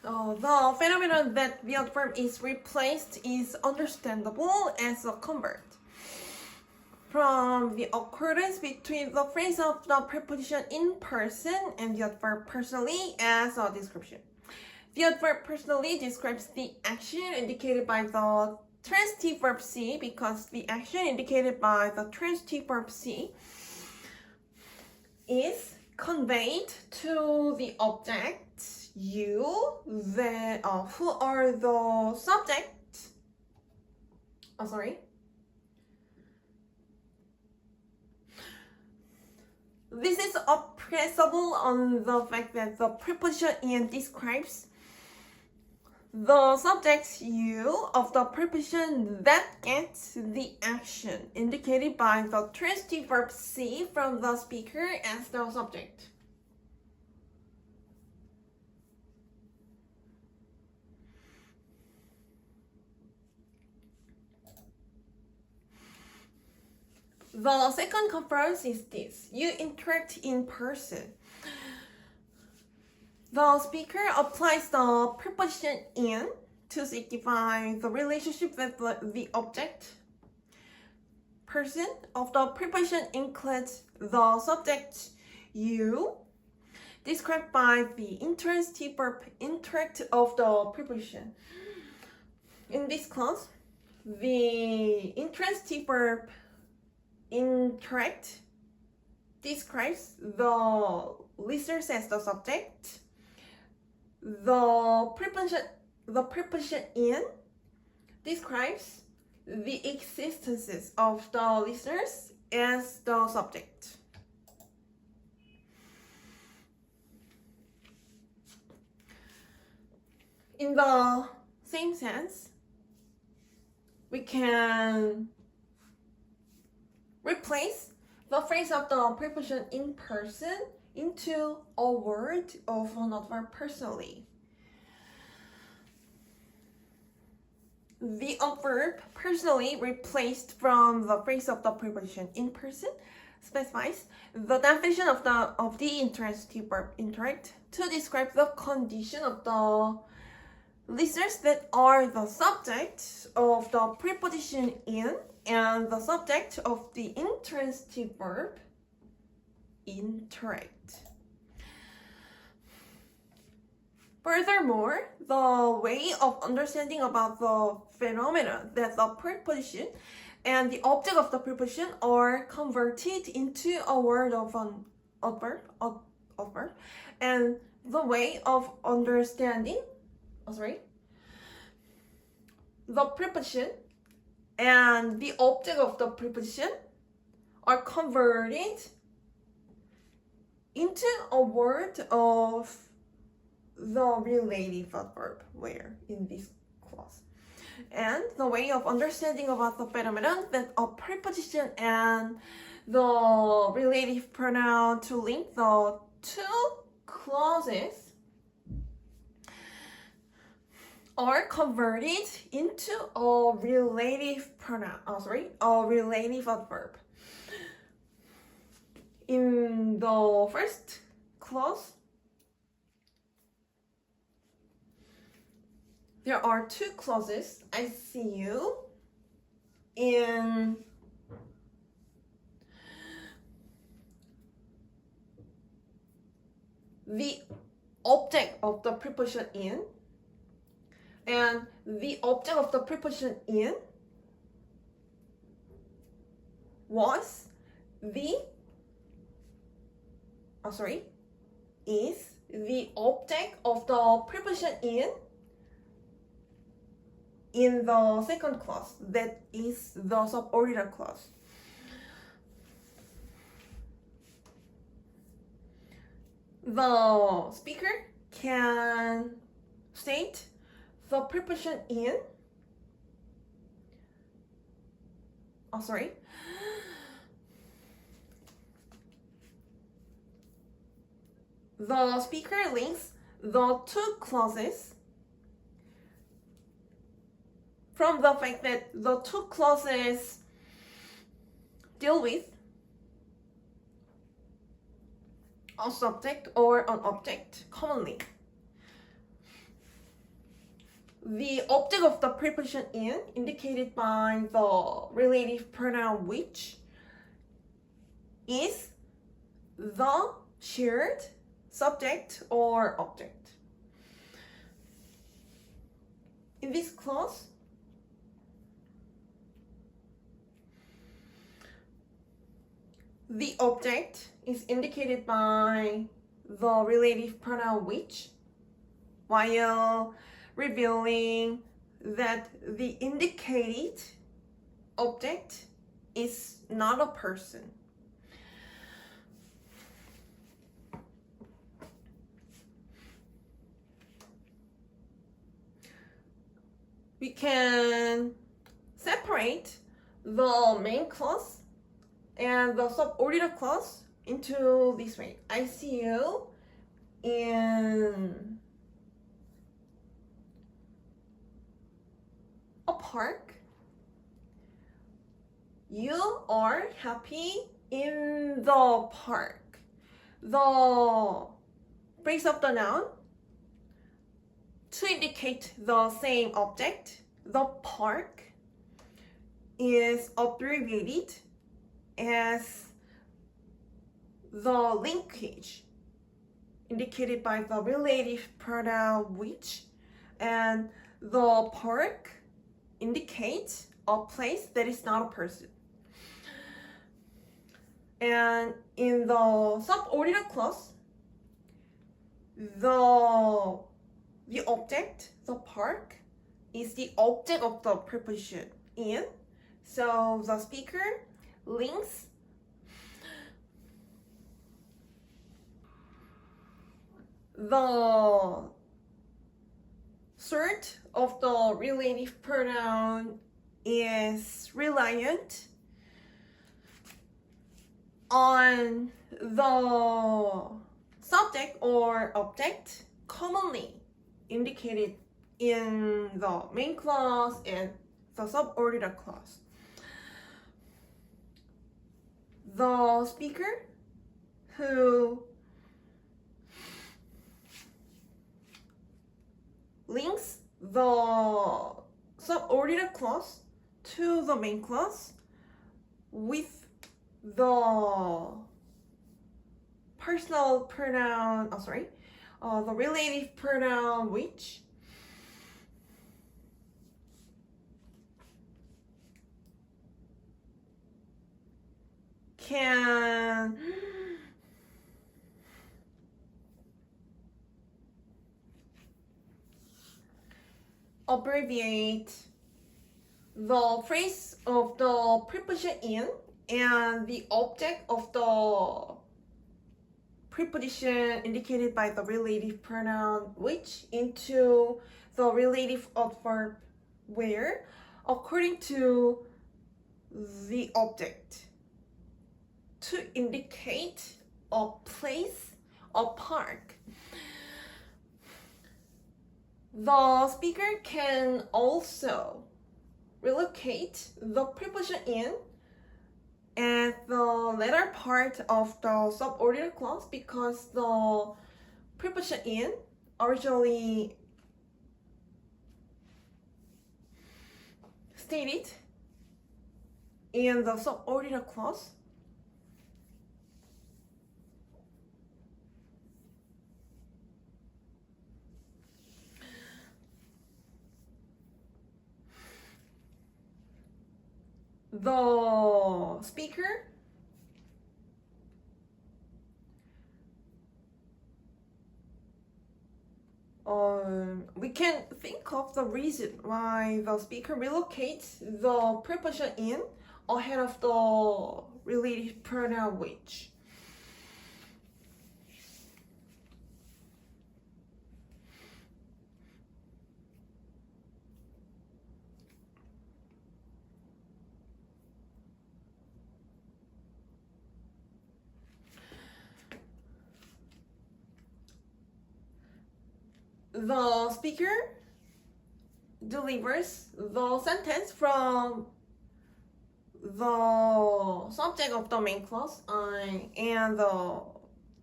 The phenomenon that the adverb is replaced is understandable as a convert from the accordance between the phrase of the preposition in person and the adverb personally as a description. The adverb personally describes the action indicated by the transitive verb see because the action indicated by the transitive verb see is conveyed to the object you, who are the subject. This is appreciable on the fact that the preposition in describes the subject you of the preposition that gets the action indicated by the transitive verb see from the speaker as the subject. The second conference is this: you interact in person. The speaker applies the preposition in to signify the relationship with the object. Person of the preposition includes the subject you, described by the intransitive verb interact of the preposition. In this clause, the intransitive verb interact describes the listeners as the subject. The preposition in describes the existences of the listeners as the subject. In the same sense, we can replace the phrase of the preposition in person into a word of an adverb personally. The adverb personally replaced from the phrase of the preposition in person specifies the definition of the intransitive verb interact to describe the condition of the listeners that are the subject of the preposition in and the subject of the intransitive verb interact. Furthermore, the way of understanding about the phenomenon that the preposition and the object of the preposition are converted into a word of an adverb, and the way of understanding the preposition and the object of the preposition are converted into a word of the relative adverb where in this clause. And the way of understanding about the phenomenon that a preposition and the relative pronoun to link the two clauses are converted into a relative pronoun, a relative adverb. In the first clause, there are two clauses. I see you. In the object of the preposition in and the object of the preposition in was is the object of the preposition in the second clause, that is the subordinate clause. The speaker can state the preposition in the speaker links the two clauses from the fact that the two clauses deal with a subject or an object commonly. the object of the preposition in, indicated by the relative pronoun which, is the shared subject or object. In this clause, the object is indicated by the relative pronoun which, while revealing that the indicated object is not a person. We can separate the main clause and the subordinate clause into this way. I see you in a park. You are happy in the park. The phrase of the noun to indicate the same object, the park, is abbreviated as the linkage indicated by the relative pronoun which, and the park indicates a place that is not a person. And in the subordinate clause, the object, the park, is the object of the preposition in. So the speaker links the sort of the relative pronoun is reliant on the subject or object commonly indicated in the main clause and the subordinate clause. The speaker who links the subordinate clause to the main clause with the personal pronoun, the relative pronoun which, can abbreviate the phrase of the preposition in and the object of the preposition indicated by the relative pronoun which into the relative adverb where, according to the object, to indicate a place, a park. The speaker can also relocate the preposition in at the latter part of the subordinate clause because the preposition in originally stated in the subordinate clause. The speaker we can think of the reason why the speaker relocates the preposition in ahead of the relative pronoun which. The speaker delivers the sentence from the subject of the main clause and the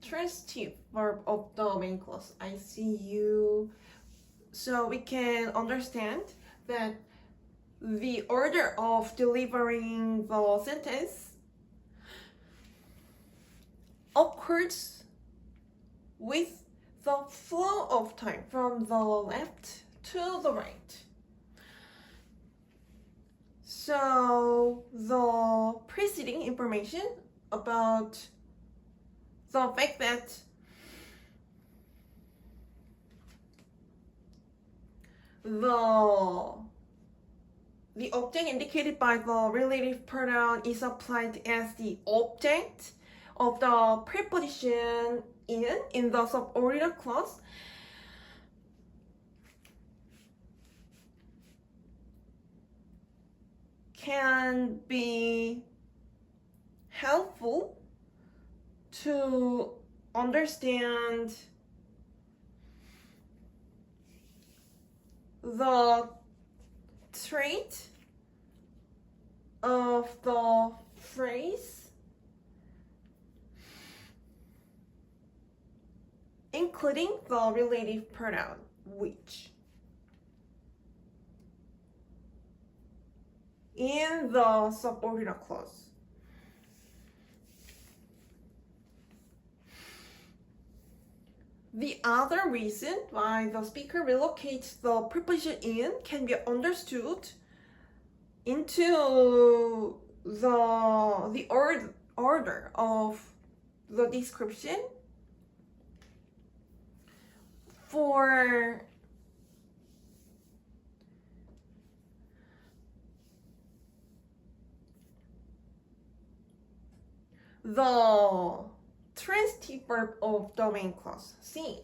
transitive verb of the main clause. I see you So we can understand that the order of delivering the sentence occurs with the flow of time from the left to the right. So the preceding information about the fact that the object indicated by the relative pronoun is applied as the object of the preposition in the subordinate clause can be helpful to understand the trait of the phrase, including the relative pronoun which, in the subordinate clause. The other reason why the speaker relocates the preposition in can be understood into the order of the description for the transitive verb of the main clause. See,